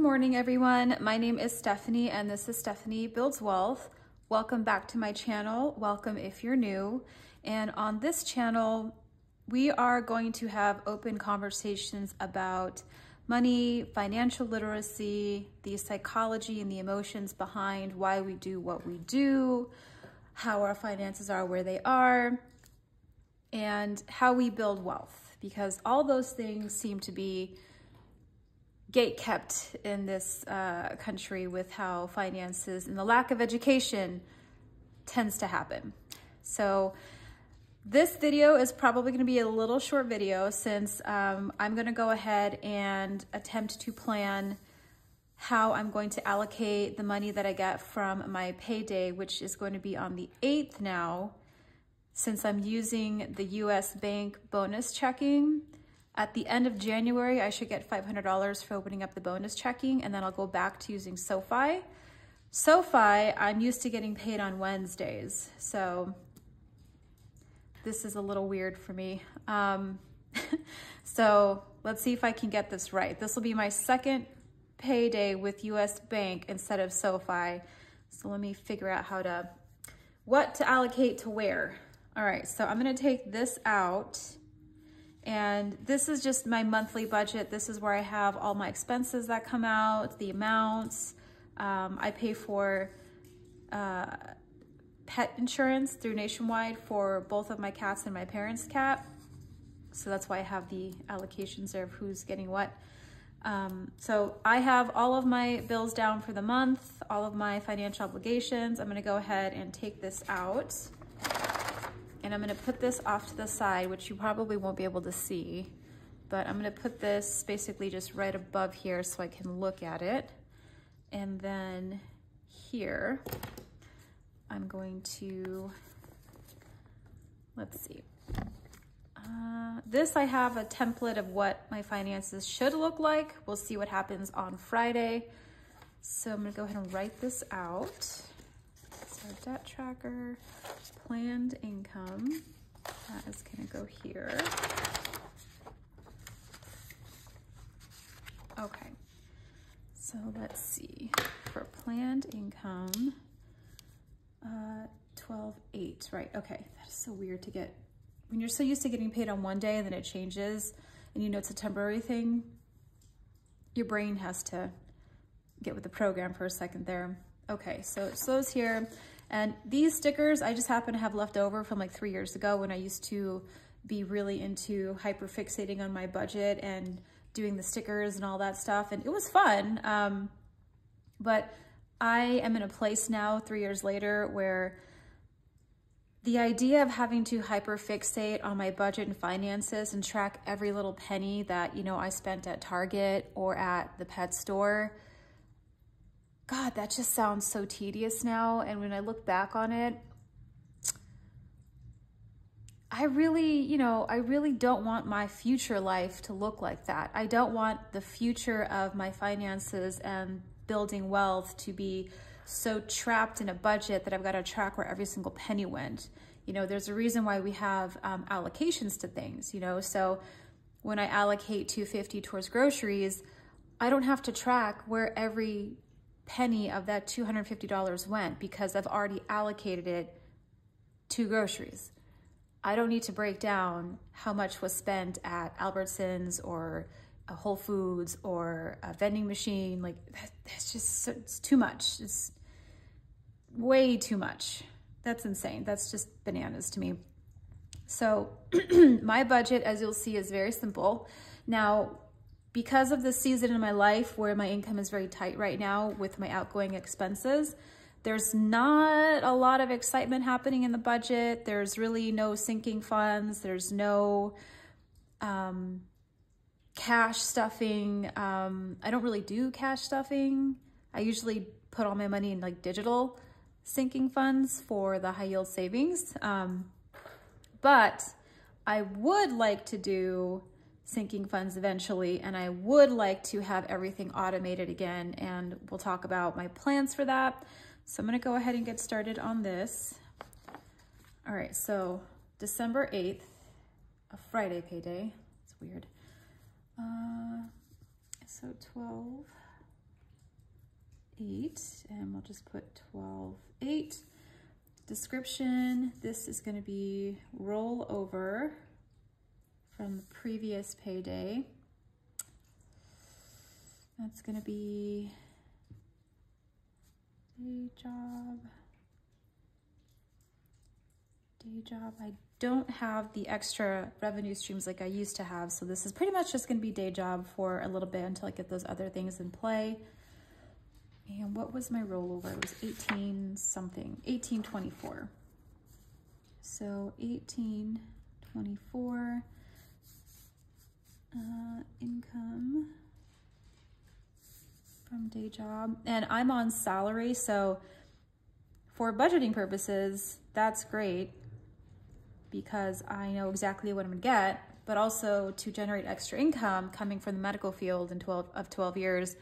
morning, everyone. My name is Stephanie, and this is Stephanie Builds Wealth. Welcome back to my channel. Welcome if you're new. And on this channel, we are going to have open conversations about money, financial literacy, the psychology and the emotions behind why we do what we do, how our finances are where they are, and how we build wealth, because all those things seem to be gate-kept in this country with how finances and the lack of education tends to happen. So this video is probably going to be a little short video since I'm going to go ahead and attempt to plan how I'm going to allocate the money that I get from my payday, which is going to be on the 8th now, since I'm using the US bank bonus checking. At the end of January, I should get $500 for opening up the bonus checking, and then I'll go back to using SoFi. SoFi, I'm used to getting paid on Wednesdays, so this is a little weird for me. So let's see if I can get this right. This will be my second payday with US Bank instead of SoFi. So let me figure out what to allocate to where. All right, so I'm gonna take this out. And this is just my monthly budget. This is where I have all my expenses that come out, the amounts. I pay for pet insurance through Nationwide for both of my cats and my parents' cat. So that's why I have the allocations there of who's getting what. So I have all of my bills down for the month, all of my financial obligations. I'm gonna go ahead and take this out. And I'm gonna put this off to the side, which you probably won't be able to see, but I'm gonna put this basically just right above here so I can look at it. And then here, I'm going to, let's see. This I have a template of what my finances should look like. We'll see what happens on Friday. So I'm gonna go ahead and write this out. So debt tracker, planned income, that is gonna go here. Okay, so let's see, for planned income, 12.8, right, okay. That is so weird to get, when you're so used to getting paid on one day and then it changes and you know it's a temporary thing, your brain has to get with the program for a second there. Okay, so it slows here. And these stickers, I just happen to have left over from like 3 years ago when I used to be really into hyper fixating on my budget and doing the stickers and all that stuff. And it was fun. But I am in a place now 3 years later where the idea of having to hyper fixate on my budget and finances and track every little penny that, you know, I spent at Target or at the pet store, God, that just sounds so tedious now. And when I look back on it, I really don't want my future life to look like that. I don't want the future of my finances and building wealth to be so trapped in a budget that I've got to track where every single penny went. You know, there's a reason why we have allocations to things, you know? So when I allocate $250 towards groceries, I don't have to track where every penny of that $250 went because I've already allocated it to groceries. I don't need to break down how much was spent at Albertsons or a Whole Foods or a vending machine. Like that's just, it's too much. It's way too much. That's insane. That's just bananas to me. So my budget, as you'll see, is very simple. Now, because of the season in my life where my income is very tight right now with my outgoing expenses, there's not a lot of excitement happening in the budget. There's really no sinking funds. There's no cash stuffing. I don't really do cash stuffing. I usually put all my money in like digital sinking funds for the high yield savings. But I would like to do sinking funds eventually, and I would like to have everything automated again, and we'll talk about my plans for that. So I'm gonna go ahead and get started on this. All right, so December 8th, a Friday payday, it's weird. So 12, 8, and we'll just put 12.8. Description, this is going to be rollover from the previous payday. That's going to be day job. I don't have the extra revenue streams like I used to have, so this is pretty much just going to be day job for a little bit until I get those other things in play. And what was my rollover? It was 18 something, 1824. So 1824 income from day job. And I'm on salary, so for budgeting purposes, that's great because I know exactly what I'm gonna get, but also to generate extra income coming from the medical field in 12 years,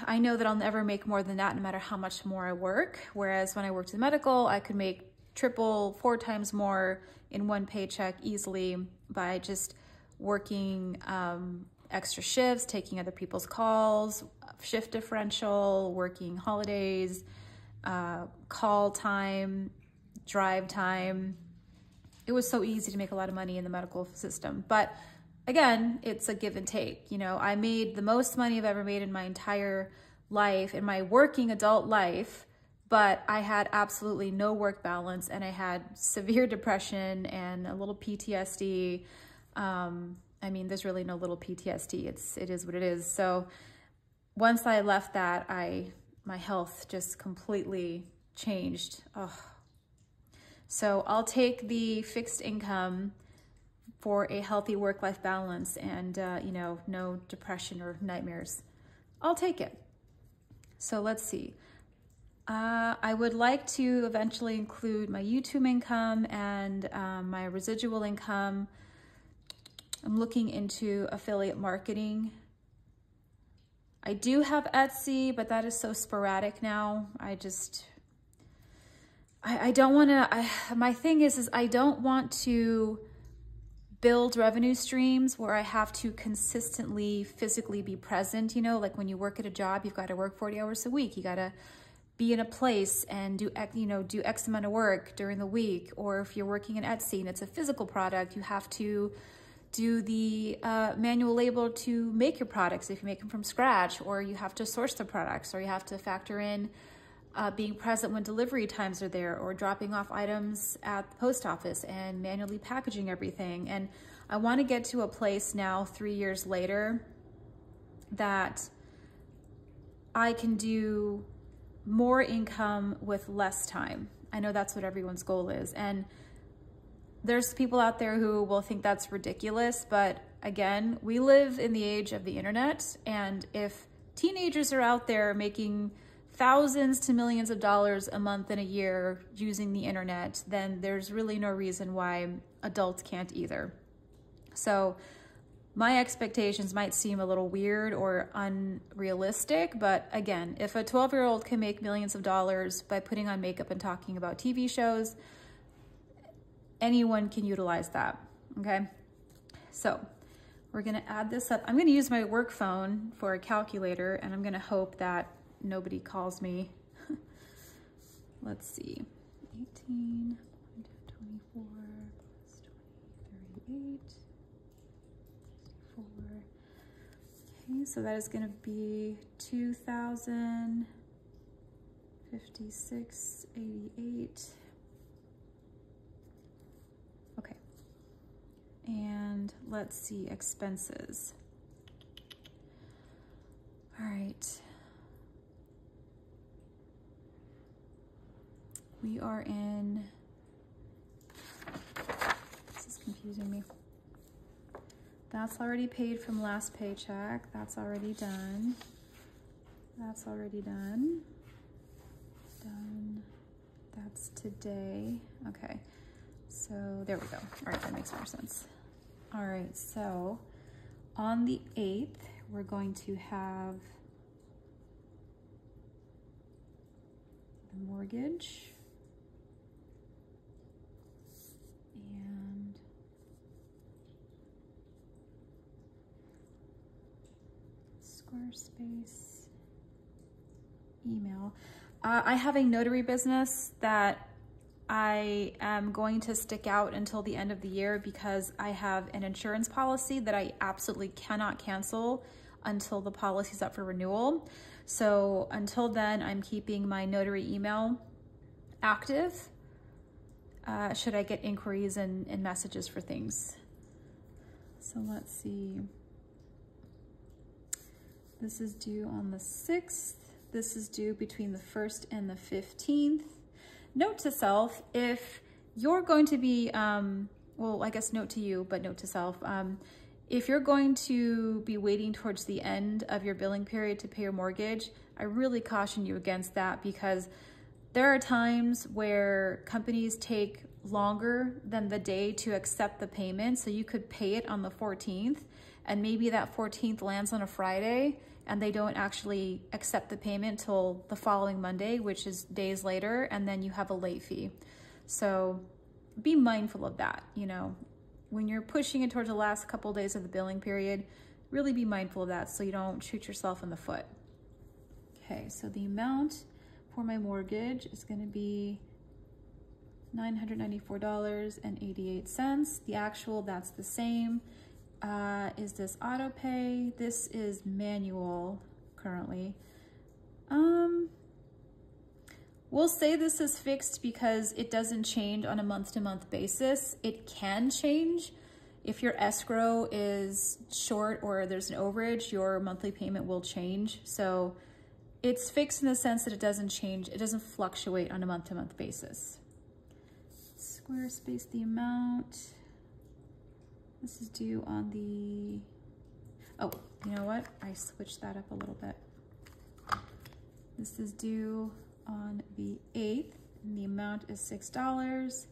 I know that I'll never make more than that no matter how much more I work. Whereas when I worked in medical, I could make triple, 4 times more in one paycheck easily by just working extra shifts, taking other people's calls, shift differential, working holidays, call time, drive time. It was so easy to make a lot of money in the medical system. But again, it's a give and take. You know, I made the most money I've ever made in my entire life, in my working adult life, but I had absolutely no work balance and I had severe depression and a little PTSD. I mean, there's really no little PTSD. It is what it is. So once I left that, my health just completely changed. Oh. So I'll take the fixed income for a healthy work-life balance and, you know, no depression or nightmares. I'll take it. So let's see. I would like to eventually include my YouTube income and my residual income. I'm looking into affiliate marketing. I do have Etsy, but that is so sporadic now. I don't want to, my thing is I don't want to build revenue streams where I have to consistently physically be present. You know, like when you work at a job, you've got to work 40 hours a week. You got to be in a place and do X amount of work during the week. Or if you're working in Etsy and it's a physical product, you have to do the manual labor to make your products if you make them from scratch, or you have to source the products, or you have to factor in being present when delivery times are there, or dropping off items at the post office and manually packaging everything. And I want to get to a place now, 3 years later, that I can do more income with less time. I know that's what everyone's goal is. And there's people out there who will think that's ridiculous, but again, we live in the age of the internet. And if teenagers are out there making thousands to millions of dollars a month and a year using the internet, then there's really no reason why adults can't either. So my expectations might seem a little weird or unrealistic, but again, if a 12-year-old can make millions of dollars by putting on makeup and talking about TV shows, anyone can utilize that, okay? So we're gonna add this up. I'm gonna use my work phone for a calculator, and I'm gonna hope that nobody calls me. Let's see, 18, 24 plus 20, 38, 64. Okay, so that is gonna be 2,056.88. Okay, and let's see, expenses. All right. We are in, this is confusing me. That's already paid from last paycheck. That's already done. That's already done. Done. That's today. Okay, so there we go. All right, that makes more sense. All right, so on the 8th, we're going to have the mortgage. And Squarespace. email. I have a notary business that I am going to stick out until the end of the year because I have an insurance policy that I absolutely cannot cancel until the policy's up for renewal. So until then, I'm keeping my notary email active should I get inquiries and messages for things. So let's see. This is due on the 6th. This is due between the 1st and the 15th. Note to self, if you're going to be, well, I guess note to you, but note to self, if you're going to be waiting towards the end of your billing period to pay your mortgage, I really caution you against that because there are times where companies take longer than the day to accept the payment. So you could pay it on the 14th and maybe that 14th lands on a Friday and they don't actually accept the payment till the following Monday, which is days later, and then you have a late fee. So be mindful of that, you know. When you're pushing it towards the last couple of days of the billing period, really be mindful of that so you don't shoot yourself in the foot. Okay, so the amount for my mortgage is going to be $994.88. The actual, that's the same. Is this auto pay? This is manual currently. We'll say this is fixed because it doesn't change on a month-to-month basis. It can change. If your escrow is short or there's an overage, your monthly payment will change. So it's fixed in the sense that it doesn't change. It doesn't fluctuate on a month-to-month basis. Squarespace, the amount. This is due on the, oh, you know what? I switched that up a little bit. This is due on the 8th, and the amount is $6.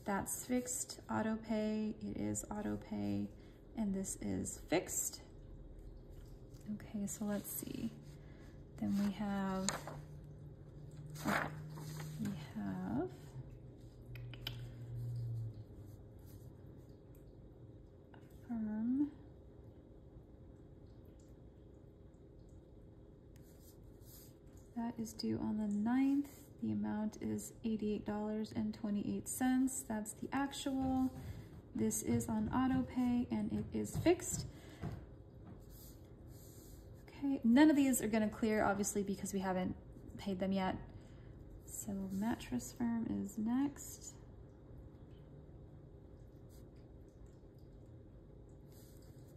That's fixed. Auto pay, it is auto pay, and this is fixed. Okay, so let's see. Then we have, okay, we have Affirm. That is due on the 9th. The amount is $88.28. That's the actual. This is on auto pay and it is fixed. Okay, none of these are gonna clear obviously because we haven't paid them yet. So Mattress Firm is next.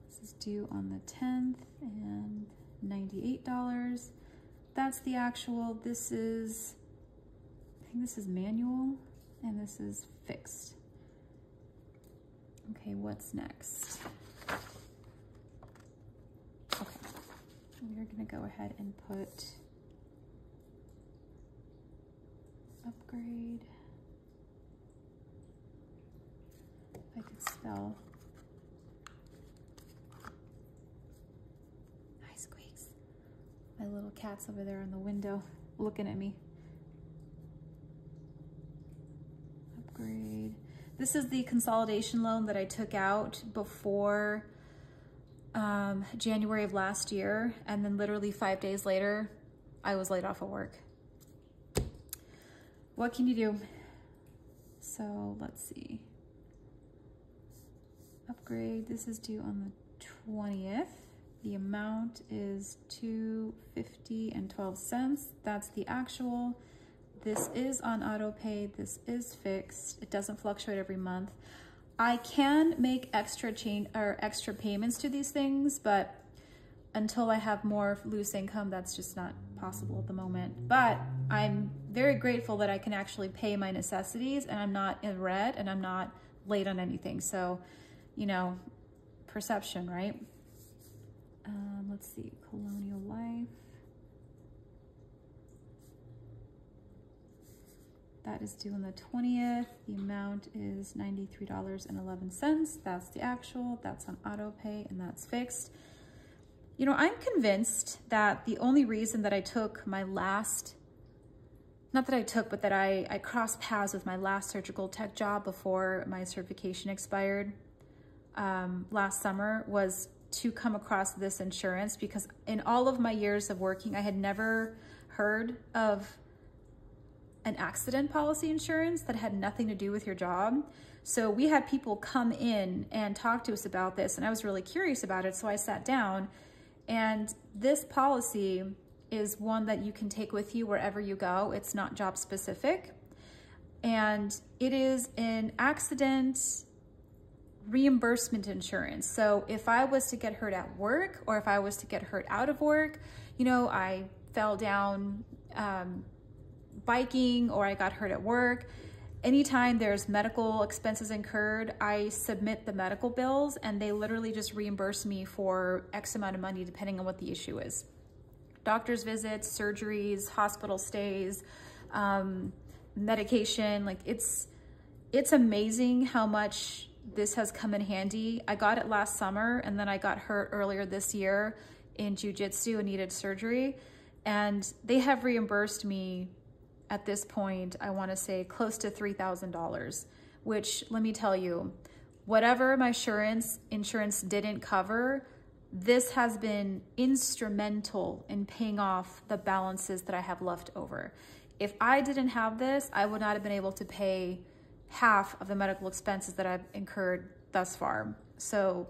This is due on the 10th and $98. That's the actual. This is, I think this is manual and this is fixed. Okay, what's next? Okay, we're gonna go ahead and put upgrade. If I could spell. Hi, Squeaks. My little cat's over there in the window looking at me. Upgrade. This is the consolidation loan that I took out before January of last year, and then literally 5 days later, I was laid off of work. What can you do? So let's see. Upgrade, this is due on the 20th. The amount is $250.12. That's the actual. This is on auto pay. This is fixed. It doesn't fluctuate every month. I can make extra payments to these things, but until I have more loose income, that's just not possible at the moment. But I'm very grateful that I can actually pay my necessities and I'm not in red and I'm not late on anything. So, you know, perception, right? Let's see, Colonial Life. That is due on the 20th. The amount is $93.11. That's the actual, that's on auto pay, and that's fixed. You know, I'm convinced that the only reason that I took my last, not that I took, but that I crossed paths with my last surgical tech job before my certification expired last summer was to come across this insurance, because in all of my years of working, I heard of an accident policy insurance that had nothing to do with your job. So we had people come in and talk to us about this, and I was really curious about it. So I sat down, and this policy is one that you can take with you wherever you go. It's not job specific. And it is an accident reimbursement insurance. So if I was to get hurt at work, or if I was to get hurt out of work, you know, I fell down biking, or I got hurt at work, anytime there's medical expenses incurred, I submit the medical bills, and they literally just reimburse me for X amount of money depending on what the issue is. Doctor's visits, surgeries, hospital stays, medication. Like it's amazing how much this has come in handy. I got it last summer, and then I got hurt earlier this year in jiu-jitsu and needed surgery, and they have reimbursed me at this point, I want to say close to $3,000, which, let me tell you, whatever my insurance didn't cover, this has been instrumental in paying off the balances that I have left over. If I didn't have this, I would not have been able to pay half of the medical expenses that I've incurred thus far. So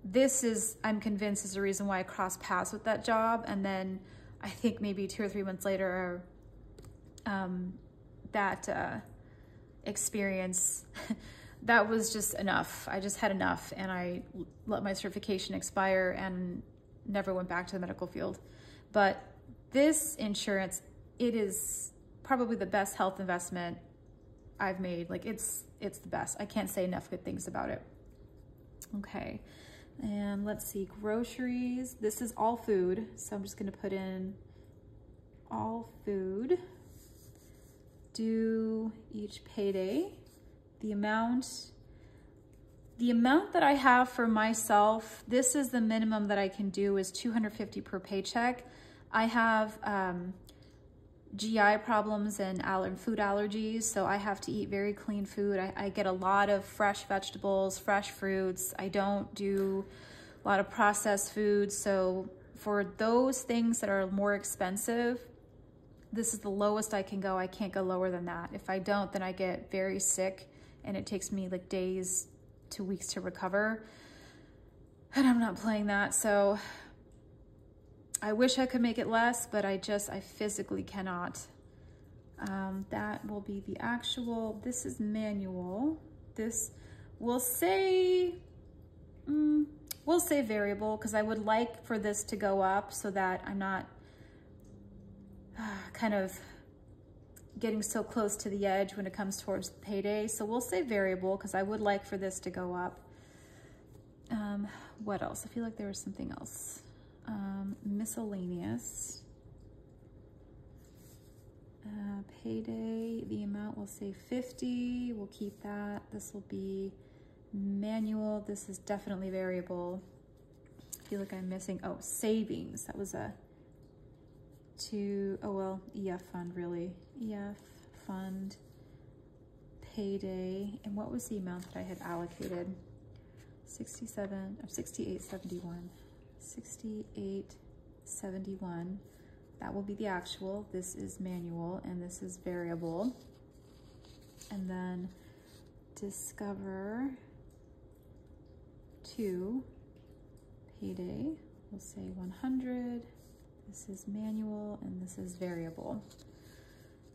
this is, I'm convinced, is the reason why I crossed paths with that job. And then I think maybe 2 or 3 months later, that experience, that was just enough. I just had enough, and I let my certification expire and never went back to the medical field. But this insurance, it is probably the best health investment I've made. Like it's the best. I can't say enough good things about it. Okay, and let's see, groceries. This is all food, so I'm just gonna put in all food. Due each payday. The amount that I have for myself, this is the minimum that I can do, is $250 per paycheck. I have GI problems and food allergies, so I have to eat very clean food. I get a lot of fresh vegetables, fresh fruits. I don't do a lot of processed foods. So for those things that are more expensive, this is the lowest I can go. I can't go lower than that. If I don't, then I get very sick, and it takes me like days to weeks to recover. And I'm not playing that. So I wish I could make it less, but I physically cannot. That will be the actual. This is manual. This will say, we'll say variable, because I would like for this to go up so that I'm not kind of getting so close to the edge when it comes towards payday. So we'll say variable, because I would like for this to go up. What else? I feel like there was something else. Miscellaneous. Payday, the amount will say 50. We'll keep that. This will be manual. This is definitely variable. I feel like I'm missing, oh, savings. That was EF fund, really. EF fund, payday, and what was the amount that I had allocated? 68.71. 68.71. That will be the actual. This is manual, and this is variable. And then Discover 2, payday, we'll say 100. This is manual, and this is variable.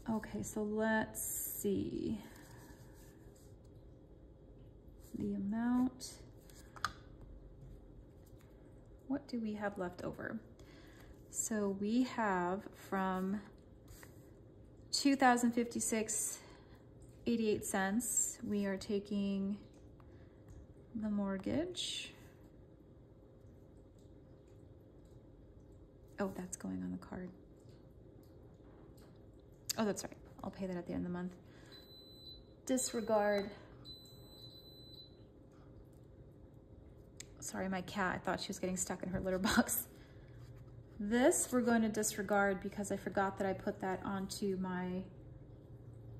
Okay, so let's see. The amount. What do we have left over? So we have from $2,056.88. We are taking the mortgage. Oh, that's going on the card. Oh, that's right. I'll pay that at the end of the month. Disregard. Sorry, my cat, I thought she was getting stuck in her litter box. This we're going to disregard because I forgot that I put that onto my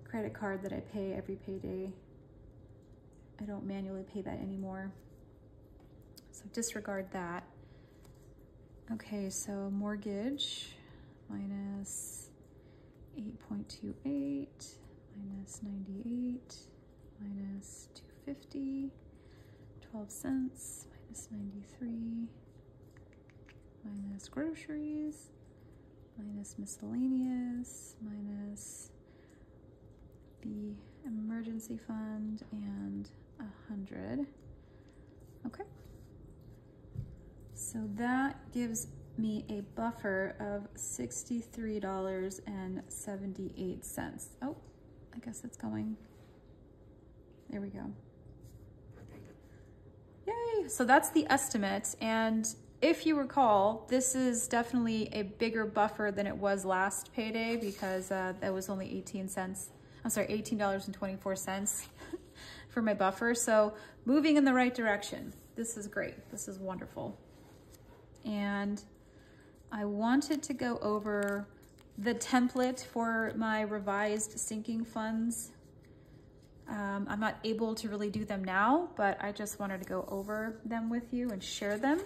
credit card that I pay every payday. I don't manually pay that anymore. So disregard that. Okay, so mortgage, minus 8.28 minus 98 minus 250, 12 cents minus 93 minus groceries minus miscellaneous minus the emergency fund and 100. Okay. So that gives me a buffer of $63.78. Oh, I guess it's going. There we go. Yay! So that's the estimate. And if you recall, this is definitely a bigger buffer than it was last payday because that was only 18 cents. I'm sorry, $18.24 for my buffer. So moving in the right direction. This is great. This is wonderful. And I wanted to go over the template for my revised sinking funds. I'm not able to really do them now, but I just wanted to go over them with you and share them.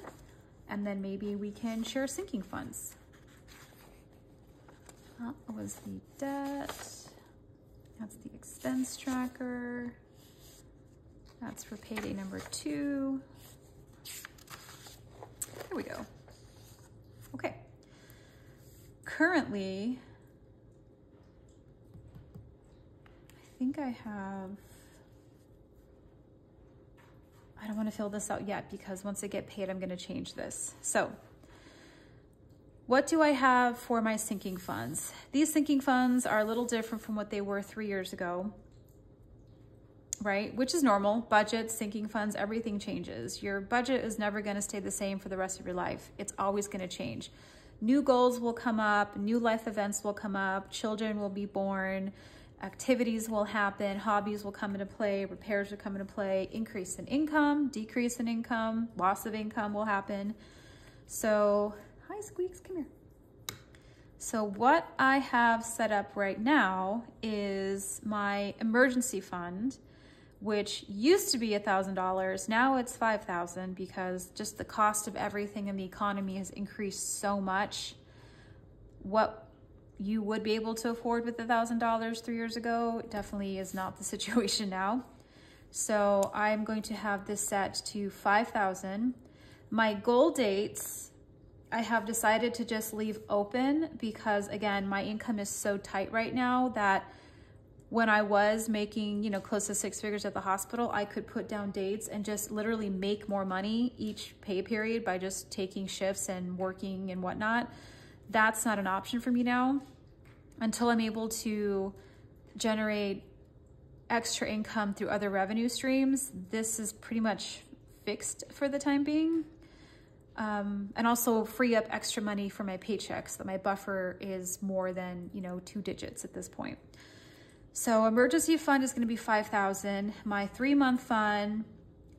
And then maybe we can share sinking funds. That was the debt. That's the expense tracker. That's for payday number 2. There we go. Okay. Currently, I think I don't want to fill this out yet because once I get paid, I'm going to change this. So what do I have for my sinking funds? These sinking funds are a little different from what they were 3 years ago, right? Which is normal. Budgets, sinking funds, everything changes. Your budget is never going to stay the same for the rest of your life. It's always going to change. New goals will come up, new life events will come up, children will be born, activities will happen, hobbies will come into play, repairs will come into play, increase in income, decrease in income, loss of income will happen. So, hi Squeaks, come here. So what I have set up right now is my emergency fund, which used to be $1,000. Now it's $5,000 because just the cost of everything in the economy has increased so much. What you would be able to afford with $1,000 3 years ago definitely is not the situation now. So I'm going to have this set to $5,000. My goal dates, I have decided to just leave open because again, my income is so tight right now that when I was making, close to 6 figures at the hospital, I could put down dates and just literally make more money each pay period by just taking shifts and working and whatnot. That's not an option for me now until I'm able to generate extra income through other revenue streams. This is pretty much fixed for the time being. And also free up extra money for my paychecks so that my buffer is more than, 2 digits at this point. So emergency fund is going to be $5,000. My 3-month fund,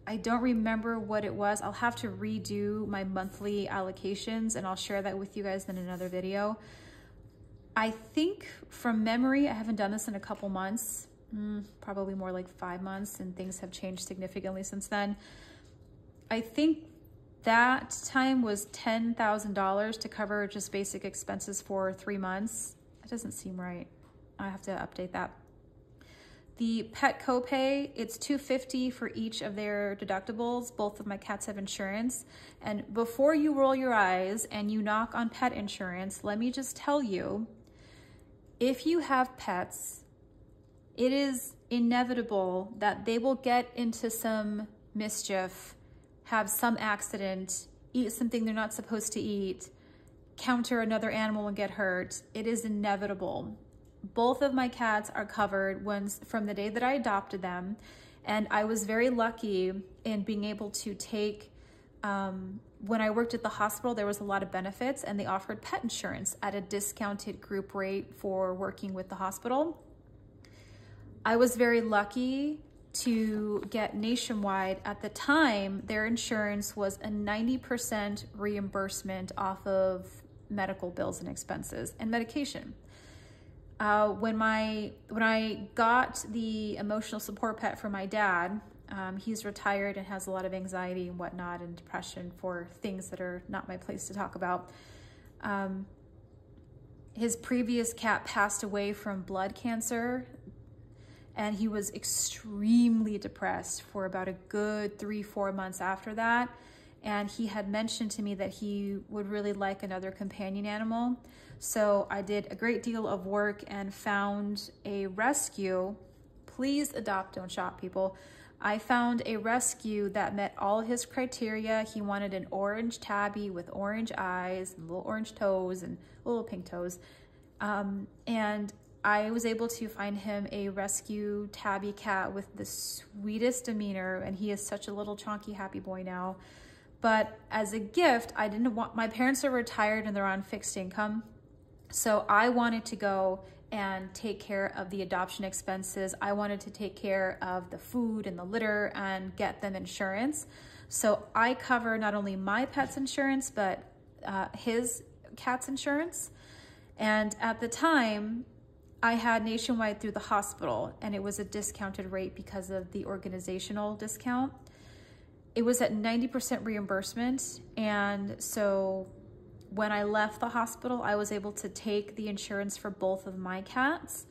I don't remember what it was. I'll have to redo my monthly allocations and I'll share that with you guys in another video. I think from memory, I haven't done this in a couple months, probably more like 5 months, and things have changed significantly since then. I think that time was $10,000 to cover just basic expenses for 3 months. That doesn't seem right. I have to update that. The pet copay, it's $250 for each of their deductibles. Both of my cats have insurance. And before you roll your eyes and you knock on pet insurance, let me just tell you, if you have pets, it is inevitable that they will get into some mischief, have some accident, eat something they're not supposed to eat, counter another animal and get hurt. It is inevitable. Both of my cats are covered from the day that I adopted them. And I was very lucky in being able to take, when I worked at the hospital, there was a lot of benefits and they offered pet insurance at a discounted group rate for working with the hospital. I was very lucky to get nationwide. At the time, their insurance was a 90% reimbursement off of medical bills and expenses and medication. When I got the emotional support pet for my dad, he's retired and has a lot of anxiety and whatnot and depression for things that are not my place to talk about. his previous cat passed away from blood cancer, and he was extremely depressed for about a good 3-4 months after that. And he had mentioned to me that he would really like another companion animal. So I did a great deal of work and found a rescue. Please adopt, don't shop, people. I found a rescue that met all of his criteria. He wanted an orange tabby with orange eyes and little orange toes and little pink toes. And I was able to find him a rescue tabby cat with the sweetest demeanor, and he is such a little chonky happy boy now. But as a gift, I didn't want, my parents are retired and they're on fixed income. So I wanted to go and take care of the adoption expenses. I wanted to take care of the food and the litter and get them insurance. So I cover not only my pet's insurance, but his cat's insurance. And at the time, I had Nationwide through the hospital, and it was a discounted rate because of the organizational discount. It was at 90% reimbursement. And so when I left the hospital, I was able to take the insurance for both of my cats.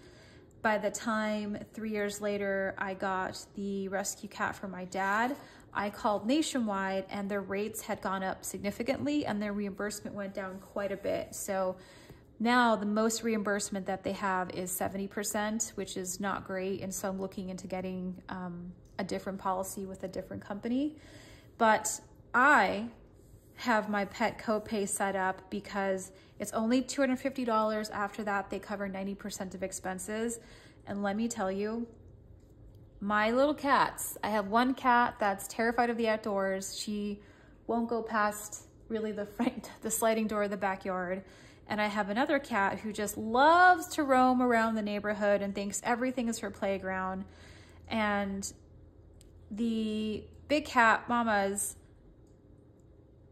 By the time 3 years later, I got the rescue cat for my dad, I called Nationwide and their rates had gone up significantly and their reimbursement went down quite a bit. So now the most reimbursement that they have is 70%, which is not great. And so I'm looking into getting a different policy with a different company. But I have my pet copay set up because it's only $250. After that, they cover 90% of expenses. And let me tell you, my little cats, I have one cat that's terrified of the outdoors. She won't go past really the sliding door of the backyard. And I have another cat who just loves to roam around the neighborhood and thinks everything is her playground. And the big cat, Mama's,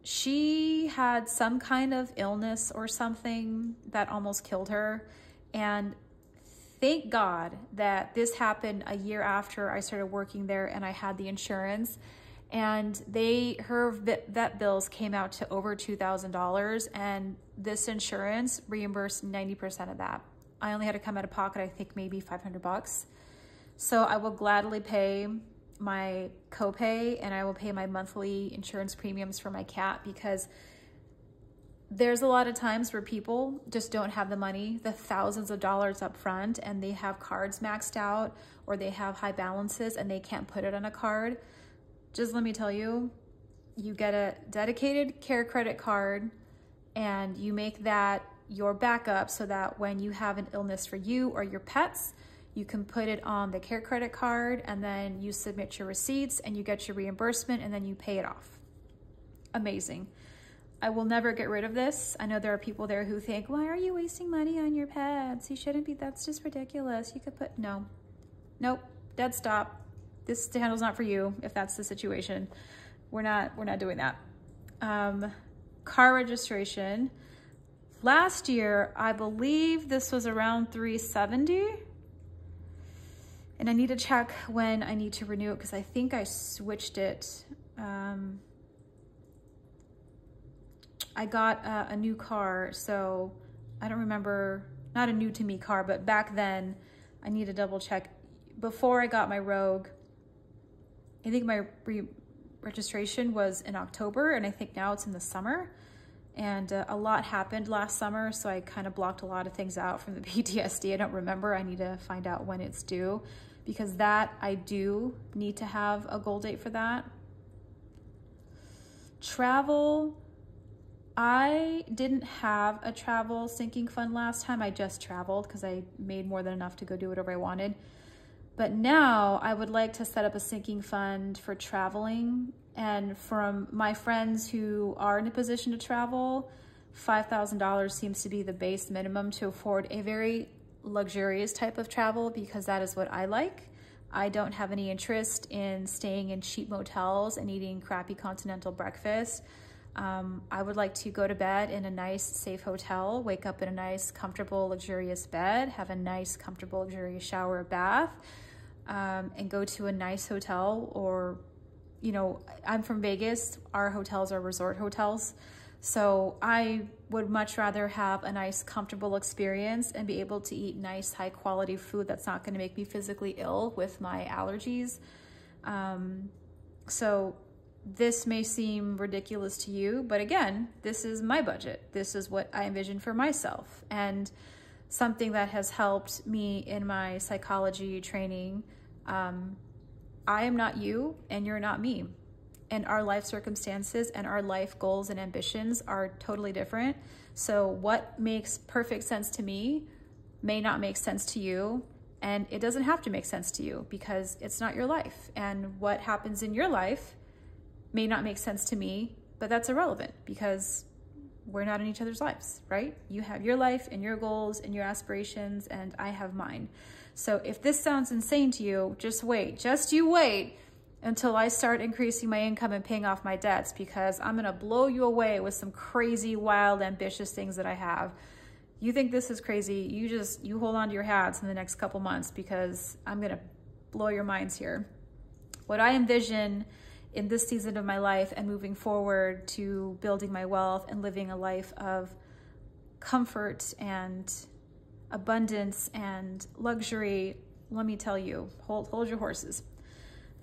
she had some kind of illness or something that almost killed her. And thank God that this happened a year after I started working there and I had the insurance. And her vet bills came out to over $2,000, and this insurance reimbursed 90% of that. I only had to come out of pocket, I think maybe 500 bucks. So I will gladly pay my copay and I will pay my monthly insurance premiums for my cat, because there's a lot of times where people just don't have the money, the thousands of dollars up front, and they have cards maxed out or they have high balances and they can't put it on a card. Just let me tell you, you get a dedicated care credit card and you make that your backup so that when you have an illness for you or your pets, you can put it on the care credit card and then you submit your receipts and you get your reimbursement and then you pay it off. Amazing. I will never get rid of this. I know there are people there who think, why are you wasting money on your pets? You shouldn't be, that's just ridiculous. You could put, no, nope, dead stop. This handle's not for you if that's the situation. We're not doing that. Car registration. Last year, I believe this was around $370. And I need to check when I need to renew it because I think I switched it. I got a new car, so I don't remember, not a new to me car, but back then I need to double check. Before I got my Rogue, I think my registration was in October, and I think now it's in the summer. And a lot happened last summer, so I kind of blocked a lot of things out from the PTSD. I don't remember. I need to find out when it's due, because that I do need to have a goal date for that. Travel. I didn't have a travel sinking fund last time. I just traveled because I made more than enough to go do whatever I wanted. But now I would like to set up a sinking fund for traveling. And from my friends who are in a position to travel, $5,000 seems to be the base minimum to afford a very luxurious type of travel, because that is what I like. I don't have any interest in staying in cheap motels and eating crappy continental breakfast. I would like to go to bed in a nice, safe hotel, wake up in a nice, comfortable, luxurious bed, have a nice, comfortable, luxurious shower or bath, and go to a nice hotel. Or, you know, I'm from Vegas. Our hotels are resort hotels. So I would much rather have a nice, comfortable experience and be able to eat nice, high quality food that's not going to make me physically ill with my allergies. So this may seem ridiculous to you, but again, this is my budget. This is what I envision for myself, and something that has helped me in my psychology training. I am not you and you're not me. And our life circumstances and our life goals and ambitions are totally different. So what makes perfect sense to me may not make sense to you, and it doesn't have to make sense to you because it's not your life. And what happens in your life may not make sense to me, but that's irrelevant because we're not in each other's lives, right? You have your life and your goals and your aspirations, and I have mine. So if this sounds insane to you, just you wait until I start increasing my income and paying off my debts, because I'm gonna blow you away with some crazy, wild, ambitious things that I have. You think this is crazy, you hold on to your hats in the next couple months, because I'm gonna blow your minds here. What I envision in this season of my life and moving forward to building my wealth and living a life of comfort and abundance and luxury, let me tell you, hold your horses.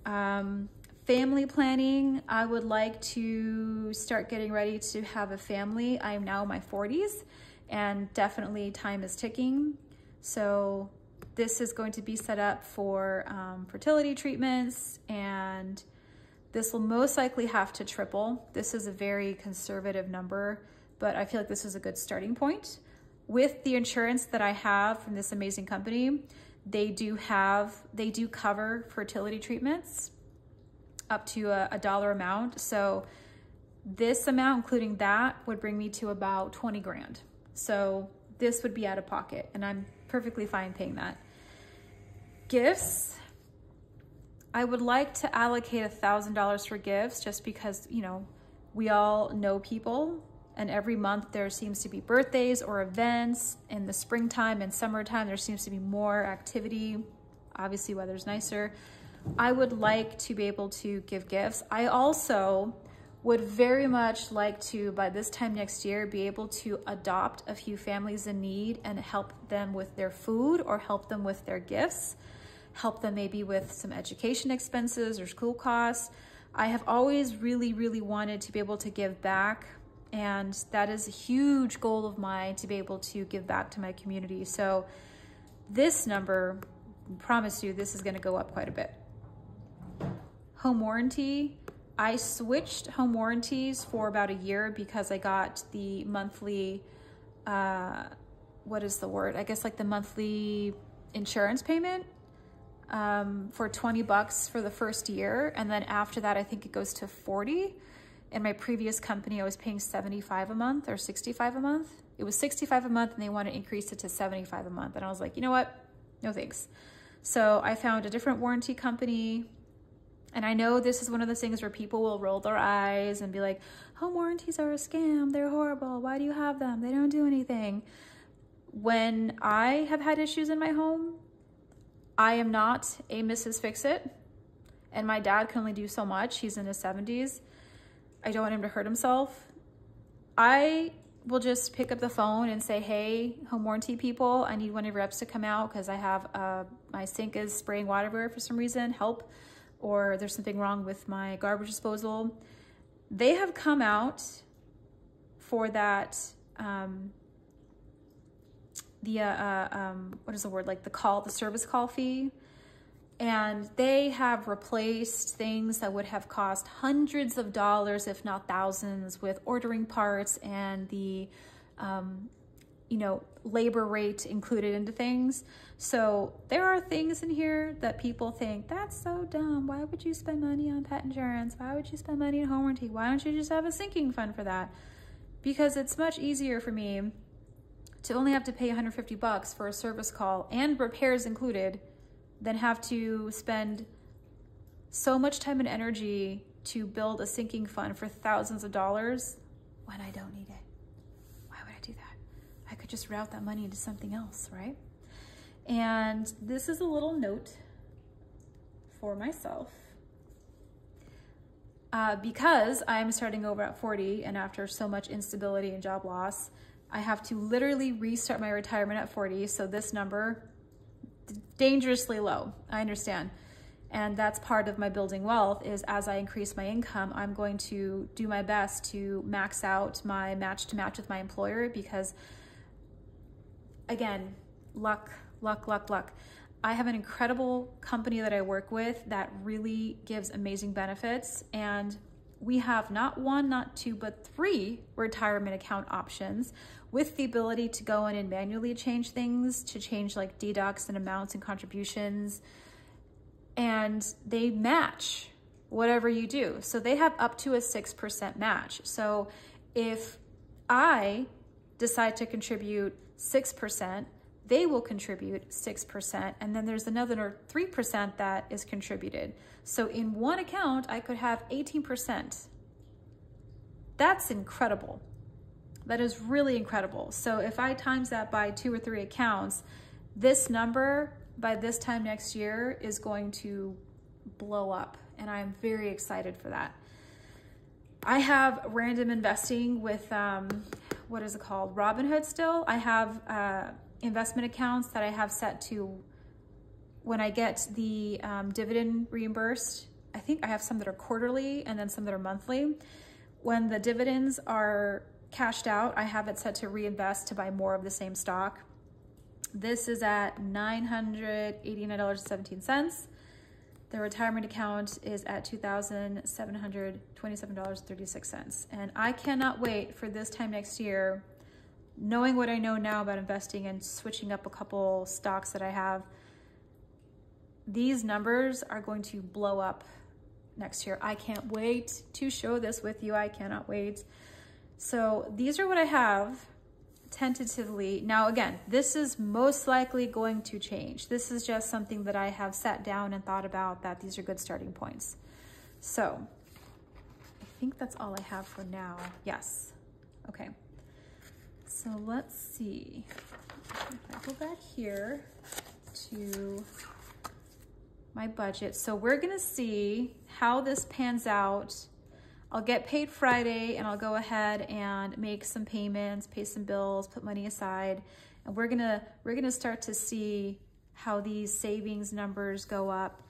Family planning, I would like to start getting ready to have a family. I am now in my 40s and definitely time is ticking. So this is going to be set up for fertility treatments, and this will most likely have to triple. This is a very conservative number, but I feel like this is a good starting point. With the insurance that I have from this amazing company, they do cover fertility treatments up to a dollar amount. So this amount, including that, would bring me to about 20 grand. So this would be out of pocket, and I'm perfectly fine paying that. Gifts, I would like to allocate $1,000 for gifts, just because, you know, we all know people, and every month there seems to be birthdays or events. In the springtime and summertime, there seems to be more activity. Obviously, weather's nicer. I would like to be able to give gifts. I also would very much like to, by this time next year, be able to adopt a few families in need and help them with their food or help them with their gifts, help them maybe with some education expenses or school costs. I have always really, really wanted to be able to give back, and that is a huge goal of mine, to be able to give back to my community. So this number, I promise you, this is gonna go up quite a bit. Home warranty, I switched home warranties for about a year because I got the monthly, what is the word? I guess like the monthly insurance payment for 20 bucks for the first year. And then after that, I think it goes to 40. In my previous company, I was paying 75 a month or 65 a month. It was 65 a month and they want to increase it to 75 a month. And I was like, you know what? No thanks. So I found a different warranty company. And I know this is one of those things where people will roll their eyes and be like, home warranties are a scam. They're horrible. Why do you have them? They don't do anything. When I have had issues in my home, I am not a Mrs. Fix-It. And my dad can only do so much. He's in his 70s. I don't want him to hurt himself. I will just pick up the phone and say, hey, home warranty people, I need one of your reps to come out because I have my sink is spraying water everywhere for some reason, help. Or there's something wrong with my garbage disposal. They have come out for that, what is the word? Like the service call fee. And they have replaced things that would have cost hundreds of dollars, if not thousands, with ordering parts and the, labor rate included into things. So there are things in here that people think, that's so dumb. Why would you spend money on pet insurance? Why would you spend money on home warranty? Why don't you just have a sinking fund for that? Because it's much easier for me to only have to pay 150 bucks for a service call and repairs included than have to spend so much time and energy to build a sinking fund for thousands of dollars when I don't need it. Why would I do that? I could just route that money into something else, right? And this is a little note for myself. because I'm starting over at 40 and after so much instability and job loss, I have to literally restart my retirement at 40. So this number, dangerously low, I understand. And that's part of my building wealth is as I increase my income, I'm going to do my best to max out my match to match with my employer because again, luck. I have an incredible company that I work with that really gives amazing benefits. And we have not one, not two, but 3 retirement account options with the ability to go in and manually change things, to change like deducts and amounts and contributions. And they match whatever you do. So they have up to a 6% match. So if I decide to contribute 6%, they will contribute 6%, and then there's another 3% that is contributed. So in one account, I could have 18%. That's incredible. That is really incredible. So if I times that by 2 or 3 accounts, this number by this time next year is going to blow up, and I'm very excited for that. I have random investing with, what is it called? Robinhood still. I have investment accounts that I have set to when I get the dividend reimbursed. I think I have some that are quarterly and then some that are monthly. When the dividends are cashed out, I have it set to reinvest to buy more of the same stock. This is at $989.17. The retirement account is at $2,727.36. And I cannot wait for this time next year, knowing what I know now about investing and switching up a couple stocks that I have. These numbers are going to blow up next year. I can't wait to show this with you. I cannot wait. So these are what I have tentatively. Now, again, this is most likely going to change. This is just something that I have sat down and thought about, that these are good starting points. So I think that's all I have for now. Yes. Okay. So let's see. If I go back here to my budget. So we're going to see how this pans out. I'll get paid Friday and I'll go ahead and make some payments, pay some bills, put money aside. And we're going to start to see how these savings numbers go up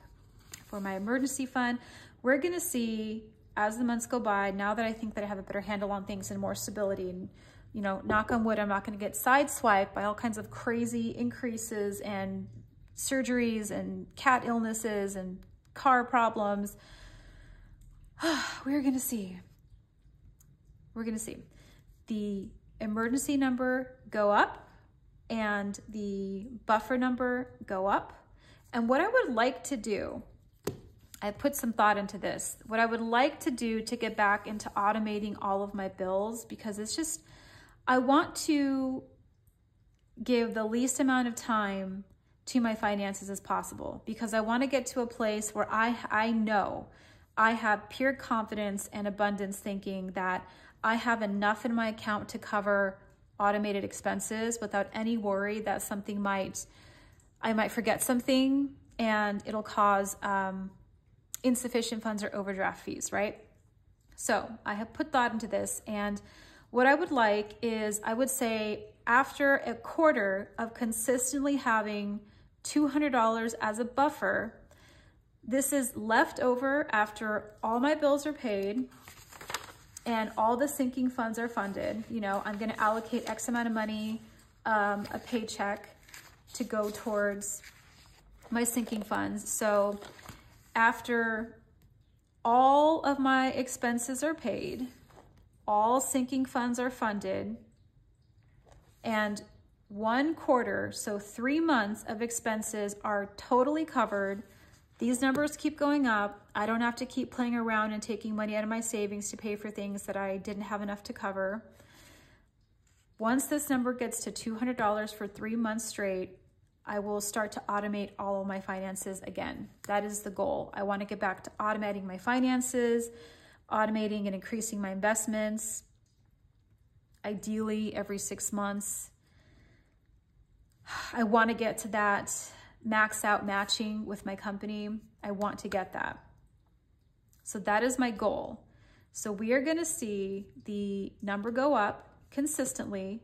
for my emergency fund. We're going to see as the months go by, now that I think that I have a better handle on things and more stability, and you know, knock on wood, I'm not going to get sideswiped by all kinds of crazy increases and surgeries and cat illnesses and car problems. We're going to see. We're going to see the emergency number go up and the buffer number go up. And what I would like to do, I put some thought into this. What I would like to do to get back into automating all of my bills, because it's just, I want to give the least amount of time to my finances as possible, because I want to get to a place where I know I have pure confidence and abundance thinking that I have enough in my account to cover automated expenses without any worry that something I might forget something and it'll cause insufficient funds or overdraft fees, right? So I have put thought into this, and what I would like is, I would say after a quarter of consistently having $200 as a buffer, this is left over after all my bills are paid and all the sinking funds are funded. You know, I'm going to allocate X amount of money, a paycheck, to go towards my sinking funds. So after all of my expenses are paid, all sinking funds are funded, and 1 quarter, so 3 months of expenses are totally covered. These numbers keep going up. I don't have to keep playing around and taking money out of my savings to pay for things that I didn't have enough to cover. Once this number gets to $200 for 3 months straight, I will start to automate all of my finances again. That is the goal. I want to get back to automating my finances, automating and increasing my investments, ideally every 6 months. I want to get to that max out matching with my company. I want to get that. So that is my goal. So we are going to see the number go up consistently,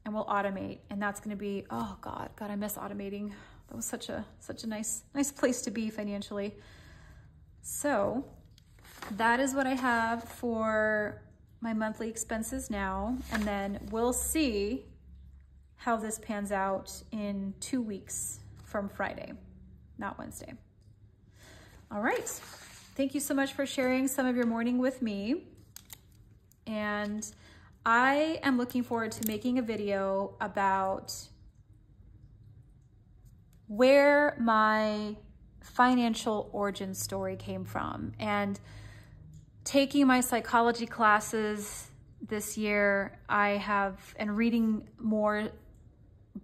and we'll automate. And that's going to be, oh God, I miss automating. That was such a nice place to be financially. So that is what I have for my monthly expenses now. And then we'll see how this pans out in 2 weeks from Friday, not Wednesday. All right. Thank you so much for sharing some of your morning with me. And I am looking forward to making a video about where my financial origin story came from. And taking my psychology classes this year, and reading more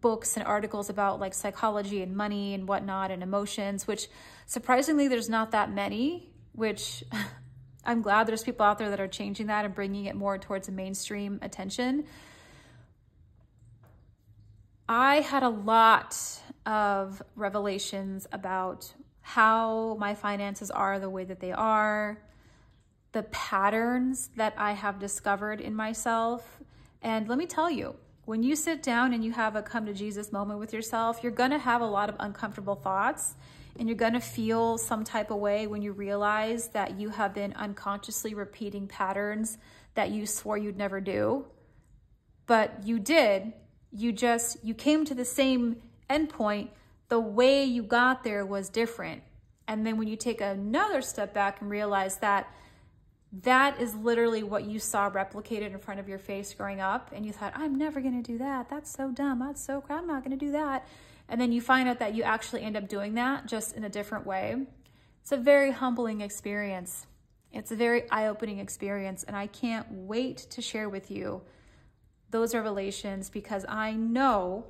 books and articles about like psychology and money and whatnot and emotions, which surprisingly there's not that many, which I'm glad there's people out there that are changing that and bringing it more towards a mainstream attention. I had a lot of revelations about how my finances are the way that they are, the patterns that I have discovered in myself. And let me tell you, when you sit down and you have a come to Jesus moment with yourself, you're gonna have a lot of uncomfortable thoughts, and you're gonna feel some type of way when you realize that you have been unconsciously repeating patterns that you swore you'd never do, but you did. You came to the same endpoint. The way you got there was different. And then when you take another step back and realize that that is literally what you saw replicated in front of your face growing up, and you thought, I'm never gonna do that. That's so dumb. That's so crap. I'm not gonna do that. And then you find out that you actually end up doing that just in a different way. It's a very humbling experience. It's a very eye-opening experience. And I can't wait to share with you those revelations, because I know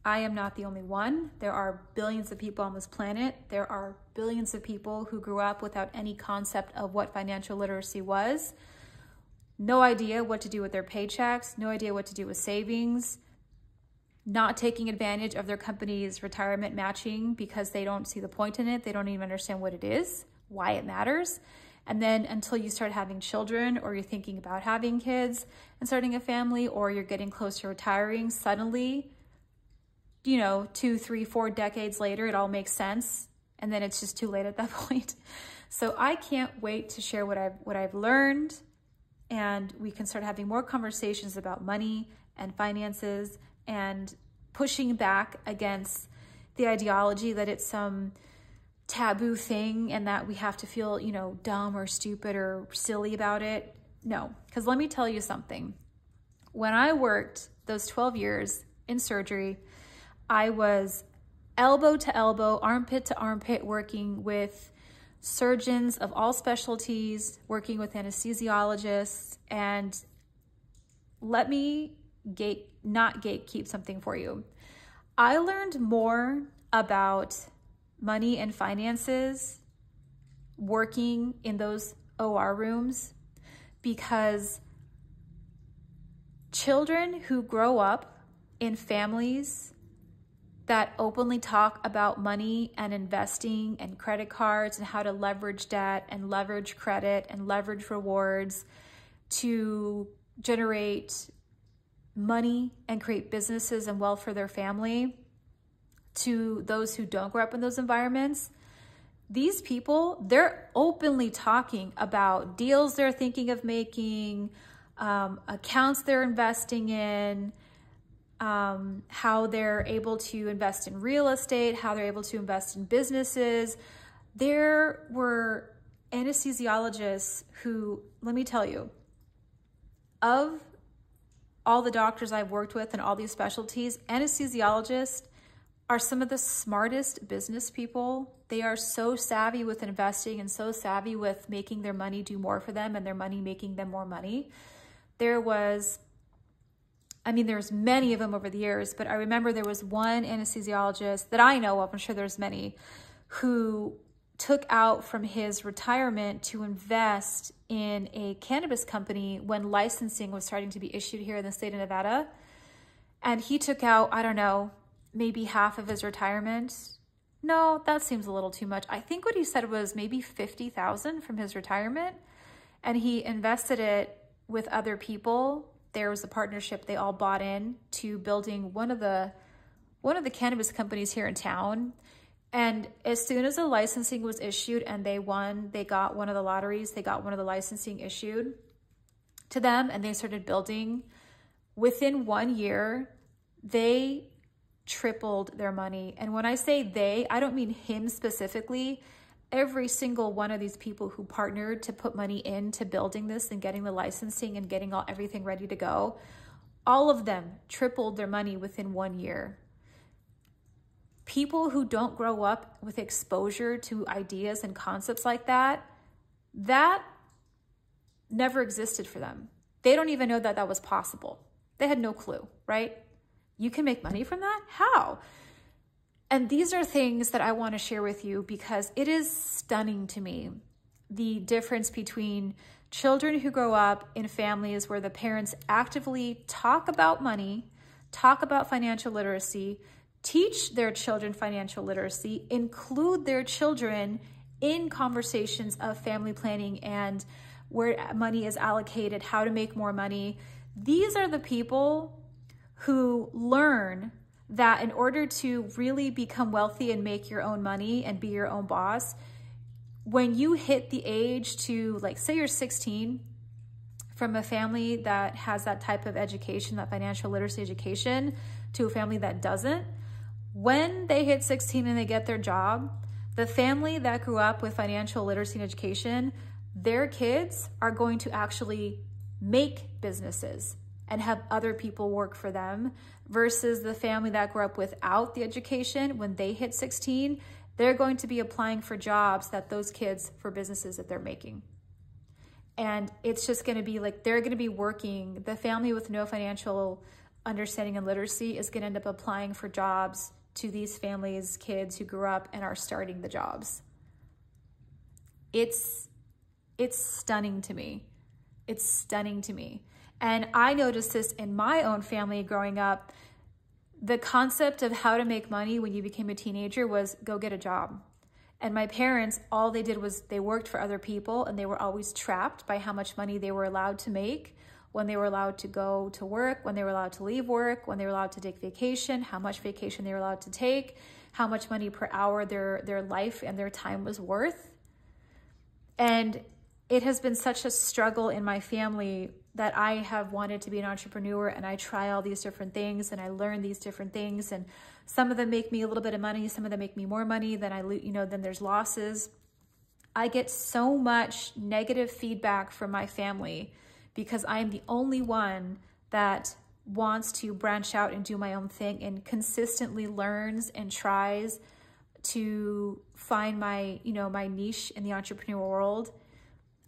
I am not the only one. There are billions of people on this planet. There are billions of people who grew up without any concept of what financial literacy was. No idea what to do with their paychecks, no idea what to do with savings, not taking advantage of their company's retirement matching because they don't see the point in it. They don't even understand what it is, why it matters. And then until you start having children, or you're thinking about having kids and starting a family, or you're getting close to retiring, suddenly, 2, 3, 4 decades later, it all makes sense. And then it's just too late at that point. So I can't wait to share what I've learned, and we can start having more conversations about money and finances, and pushing back against the ideology that it's some taboo thing and that we have to feel, dumb or stupid or silly about it. No, because let me tell you something. When I worked those 12 years in surgery, I was elbow to elbow, armpit to armpit, working with surgeons of all specialties, working with anesthesiologists. And let me not gatekeep something for you. I learned more about money and finances working in those OR rooms, because children who grow up in families that openly talk about money and investing and credit cards and how to leverage debt and leverage credit and leverage rewards to generate money and create businesses and wealth for their family, to those who don't grow up in those environments, these people, they're openly talking about deals they're thinking of making, accounts they're investing in, how they're able to invest in real estate, how they're able to invest in businesses. There were anesthesiologists who, let me tell you, of all the doctors I've worked with and all these specialties, anesthesiologists are some of the smartest business people. They are so savvy with investing and so savvy with making their money do more for them and their money making them more money. There's many of them over the years, but I remember there was one anesthesiologist that I know of, I'm sure there's many, who took out from his retirement to invest in a cannabis company when licensing was starting to be issued here in the state of Nevada. And he took out, I don't know, maybe half of his retirement No, that seems a little too much. I think what he said was maybe 50,000 from his retirement, and he invested it with other people. There was a partnership. They all bought in to building one of the cannabis companies here in town. And as soon as the licensing was issued and they won, they got one of the lotteries, they got one of the licensing issued to them, and they started building. Within 1 year, they tripled their money. And when I say they, I don't mean him specifically. Every single one of these people who partnered to put money into building this and getting the licensing and getting everything ready to go, all of them tripled their money within 1 year. People who don't grow up with exposure to ideas and concepts like that, that never existed for them. They don't even know that that was possible. They had no clue, right? You can make money from that? How? And these are things that I want to share with you because it is stunning to me, the difference between children who grow up in families where the parents actively talk about money, talk about financial literacy, teach their children financial literacy, include their children in conversations of family planning and where money is allocated, how to make more money. These are the people who learn that in order to really become wealthy and make your own money and be your own boss, when you hit the age to, like, say you're 16, from a family that has that type of education, that financial literacy education, to a family that doesn't, when they hit 16 and they get their job, the family that grew up with financial literacy and education, their kids are going to actually make businesses and have other people work for them, versus the family that grew up without the education. When they hit 16, they're going to be applying for jobs that those kids, for businesses that they're making. And it's just going to be like, they're going to be working. The family with no financial understanding and literacy is going to end up applying for jobs to these families' kids who grew up and are starting the jobs. It's stunning to me. It's stunning to me. And I noticed this in my own family growing up. The concept of how to make money when you became a teenager was go get a job. And my parents, all they did was they worked for other people, and they were always trapped by how much money they were allowed to make, when they were allowed to go to work, when they were allowed to leave work, when they were allowed to take vacation, how much vacation they were allowed to take, how much money per hour their life and their time was worth. And it has been such a struggle in my family that I have wanted to be an entrepreneur, and I try all these different things and I learn these different things, and some of them make me a little bit of money, some of them make me more money, then there's losses. I get so much negative feedback from my family because I am the only one that wants to branch out and do my own thing and consistently learns and tries to find my niche in the entrepreneurial world.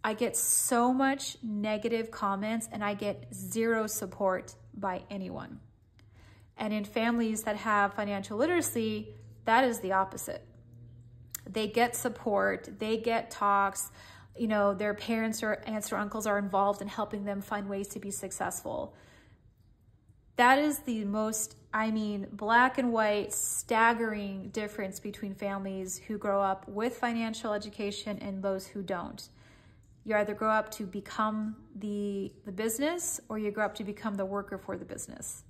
I get so much negative comments and I get zero support by anyone. And in families that have financial literacy, that is the opposite. They get support, they get talks, their parents or aunts or uncles are involved in helping them find ways to be successful. That is the most, black and white, staggering difference between families who grow up with financial education and those who don't. You either grow up to become the business, or you grow up to become the worker for the business.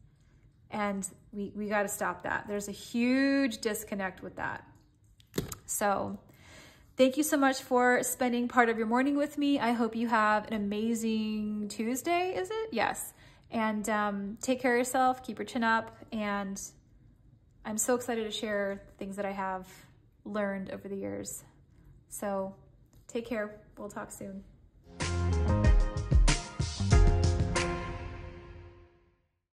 And we got to stop that. There's a huge disconnect with that. So thank you so much for spending part of your morning with me. I hope you have an amazing Tuesday, is it? Yes. And take care of yourself, keep your chin up, and I'm so excited to share things that I have learned over the years. So take care. We'll talk soon.